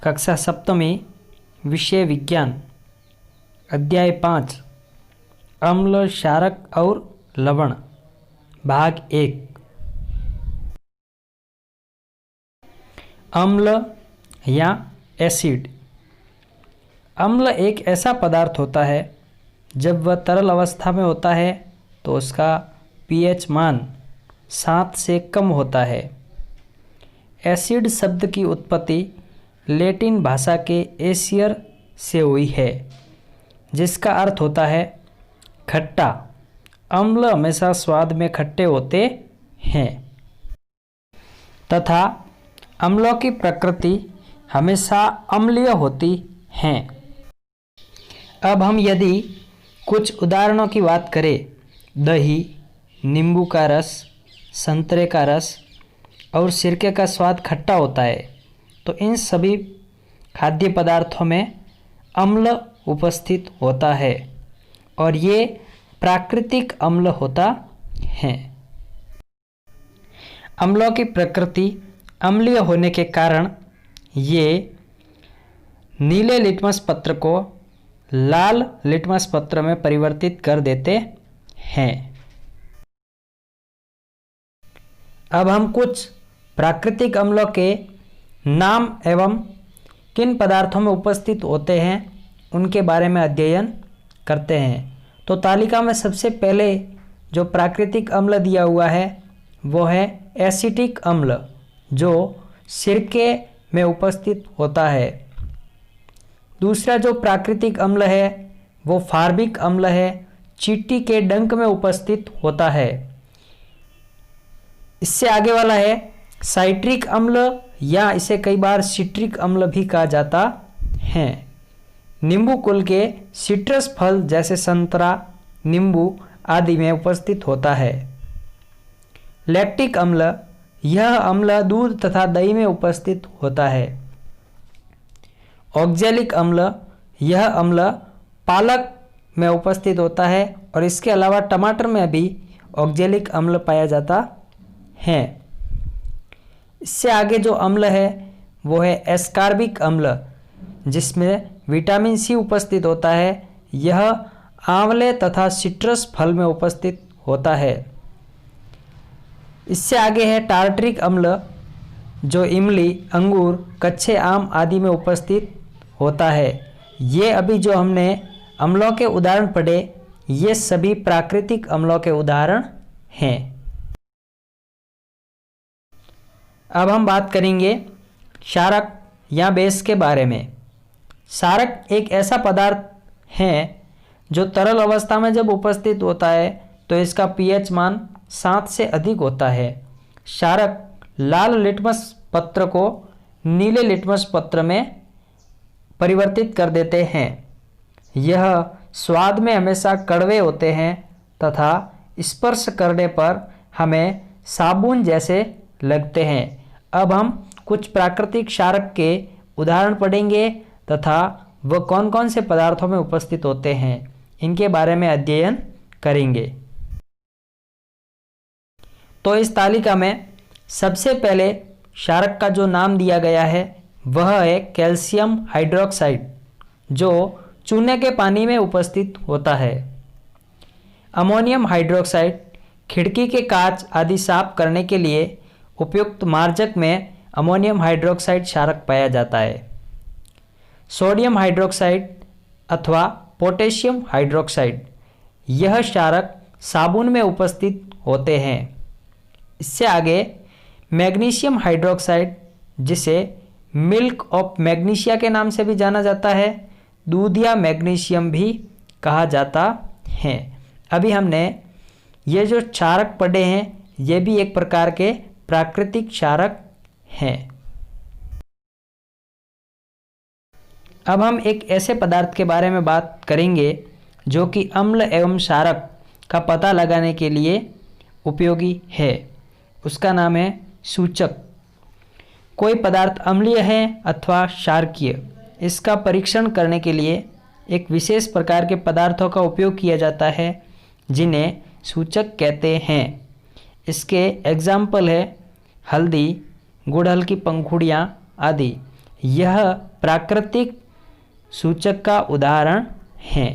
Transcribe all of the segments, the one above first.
कक्षा सप्तमी विषय विज्ञान अध्याय 5 अम्ल क्षारक और लवण भाग 1। अम्ल या एसिड। अम्ल एक ऐसा पदार्थ होता है जब वह तरल अवस्था में होता है तो उसका पीएच मान 7 से कम होता है। एसिड शब्द की उत्पत्ति लैटिन भाषा के एसियर से हुई है, जिसका अर्थ होता है खट्टा। अम्ल हमेशा स्वाद में खट्टे होते हैं तथा अम्लों की प्रकृति हमेशा अम्लीय होती है। अब हम यदि कुछ उदाहरणों की बात करें, दही, नींबू का रस, संतरे का रस और सिरके का स्वाद खट्टा होता है, तो इन सभी खाद्य पदार्थों में अम्ल उपस्थित होता है और ये प्राकृतिक अम्ल होता है। अम्लों की प्रकृति अम्लीय होने के कारण ये नीले लिटमस पत्र को लाल लिटमस पत्र में परिवर्तित कर देते हैं। अब हम कुछ प्राकृतिक अम्लों के नाम एवं किन पदार्थों में उपस्थित होते हैं उनके बारे में अध्ययन करते हैं। तो तालिका में सबसे पहले जो प्राकृतिक अम्ल दिया हुआ है वो है एसिटिक अम्ल, जो सिरके में उपस्थित होता है। दूसरा जो प्राकृतिक अम्ल है वो फार्बिक अम्ल है, चींटी के डंक में उपस्थित होता है। इससे आगे वाला है साइट्रिक अम्ल, या इसे कई बार सिट्रिक अम्ल भी कहा जाता है। नींबू कुल के सिट्रस फल जैसे संतरा, नींबू आदि में उपस्थित होता है। लैक्टिक अम्ल, यह अम्ल दूध तथा दही में उपस्थित होता है। ऑक्जेलिक अम्ल, यह अम्ल पालक में उपस्थित होता है और इसके अलावा टमाटर में भी ऑक्जेलिक अम्ल पाया जाता है। इससे आगे जो अम्ल है वो है एस्कार्बिक अम्ल, जिसमें विटामिन सी उपस्थित होता है। यह आंवले तथा सिट्रस फल में उपस्थित होता है। इससे आगे है टार्टरिक अम्ल, जो इमली, अंगूर, कच्चे आम आदि में उपस्थित होता है। ये अभी जो हमने अम्लों के उदाहरण पढ़े, ये सभी प्राकृतिक अम्लों के उदाहरण हैं। अब हम बात करेंगे क्षारक या बेस के बारे में। क्षारक एक ऐसा पदार्थ है जो तरल अवस्था में जब उपस्थित होता है तो इसका पीएच मान 7 से अधिक होता है। क्षारक लाल लिटमस पत्र को नीले लिटमस पत्र में परिवर्तित कर देते हैं। यह स्वाद में हमेशा कड़वे होते हैं तथा स्पर्श करने पर हमें साबुन जैसे लगते हैं। अब हम कुछ प्राकृतिक क्षारक के उदाहरण पढ़ेंगे तथा वह कौन कौन से पदार्थों में उपस्थित होते हैं, इनके बारे में अध्ययन करेंगे। तो इस तालिका में सबसे पहले क्षारक का जो नाम दिया गया है वह है कैल्शियम हाइड्रोक्साइड, जो चूने के पानी में उपस्थित होता है। अमोनियम हाइड्रोक्साइड, खिड़की के कांच आदि साफ करने के लिए उपयुक्त मार्जक में अमोनियम हाइड्रोक्साइड क्षारक पाया जाता है। सोडियम हाइड्रोक्साइड अथवा पोटेशियम हाइड्रोक्साइड, यह क्षारक साबुन में उपस्थित होते हैं। इससे आगे मैग्नीशियम हाइड्रोक्साइड, जिसे मिल्क ऑफ मैग्नीशिया के नाम से भी जाना जाता है, दूध या मैग्नीशियम भी कहा जाता है। अभी हमने ये जो क्षारक पढ़े हैं ये भी एक प्रकार के प्राकृतिक क्षारक हैं। अब हम एक ऐसे पदार्थ के बारे में बात करेंगे जो कि अम्ल एवं क्षारक का पता लगाने के लिए उपयोगी है। उसका नाम है सूचक। कोई पदार्थ अम्लीय है अथवा क्षारकीय, इसका परीक्षण करने के लिए एक विशेष प्रकार के पदार्थों का उपयोग किया जाता है जिन्हें सूचक कहते हैं। इसके एग्जाम्पल है हल्दी, गुड़हल की पंखुड़ियाँ आदि। यह प्राकृतिक सूचक का उदाहरण है।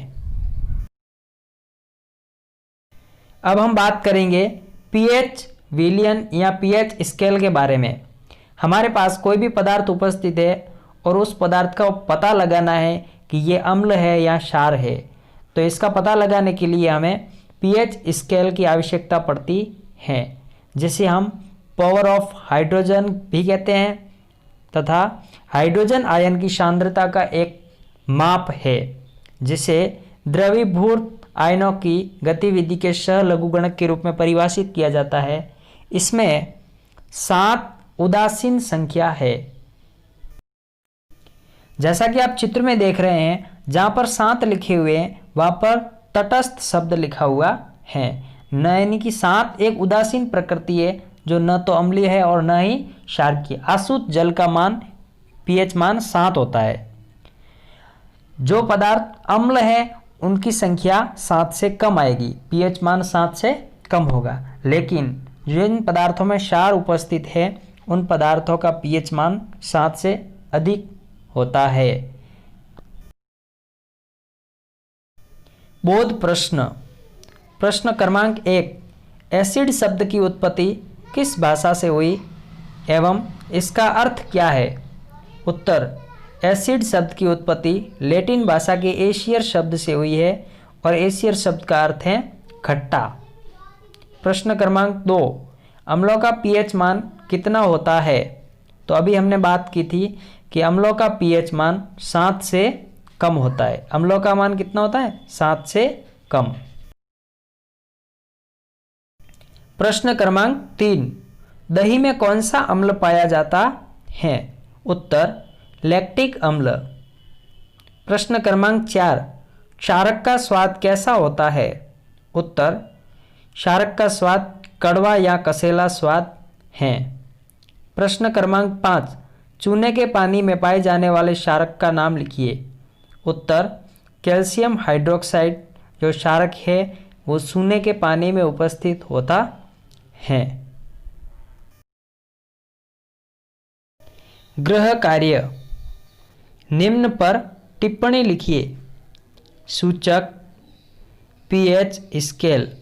अब हम बात करेंगे पीएच विलियन या पीएच स्केल के बारे में। हमारे पास कोई भी पदार्थ उपस्थित है और उस पदार्थ का पता लगाना है कि ये अम्ल है या क्षार है, तो इसका पता लगाने के लिए हमें पीएच स्केल की आवश्यकता पड़ती है, जिसे हम पावर ऑफ हाइड्रोजन भी कहते हैं, तथा हाइड्रोजन आयन की सांद्रता का एक माप है, जिसे द्रवीभूत आयनों की गतिविधि के सहलघुगणक के रूप में परिभाषित किया जाता है। इसमें 7 उदासीन संख्या है। जैसा कि आप चित्र में देख रहे हैं, जहां पर 7 लिखे हुए हैं वहां पर तटस्थ शब्द लिखा हुआ है, न यानी कि 7 एक उदासीन प्रकृति है जो न तो अम्लीय है और न ही क्षारकीय। अशुद्ध जल का मान पीएच मान 7 होता है। जो पदार्थ अम्ल है उनकी संख्या 7 से कम आएगी, पीएच मान 7 से कम होगा। लेकिन जिन पदार्थों में क्षार उपस्थित है उन पदार्थों का पीएच मान 7 से अधिक होता है। बोध प्रश्न। प्रश्न क्रमांक 1, एसिड शब्द की उत्पत्ति किस भाषा से हुई एवं इसका अर्थ क्या है? उत्तर, एसिड शब्द की उत्पत्ति लैटिन भाषा के एशियर शब्द से हुई है और एशियर शब्द का अर्थ है खट्टा। प्रश्न क्रमांक 2, अम्लों का पीएच मान कितना होता है? तो अभी हमने बात की थी कि अम्लों का पीएच मान 7 से कम होता है। अम्लों का मान कितना होता है? 7 से कम। प्रश्न क्रमांक 3, दही में कौन सा अम्ल पाया जाता है? उत्तर, लैक्टिक अम्ल। प्रश्न क्रमांक 4, क्षारक का स्वाद कैसा होता है? उत्तर, क्षारक का स्वाद कड़वा या कसेला स्वाद है। प्रश्न क्रमांक 5, चूने के पानी में पाए जाने वाले क्षारक का नाम लिखिए। उत्तर, कैल्शियम हाइड्रोक्साइड जो क्षारक है वो चूने के पानी में उपस्थित होता है। गृह कार्य, निम्न पर टिप्पणी लिखिए। सूचक, पीएच स्केल।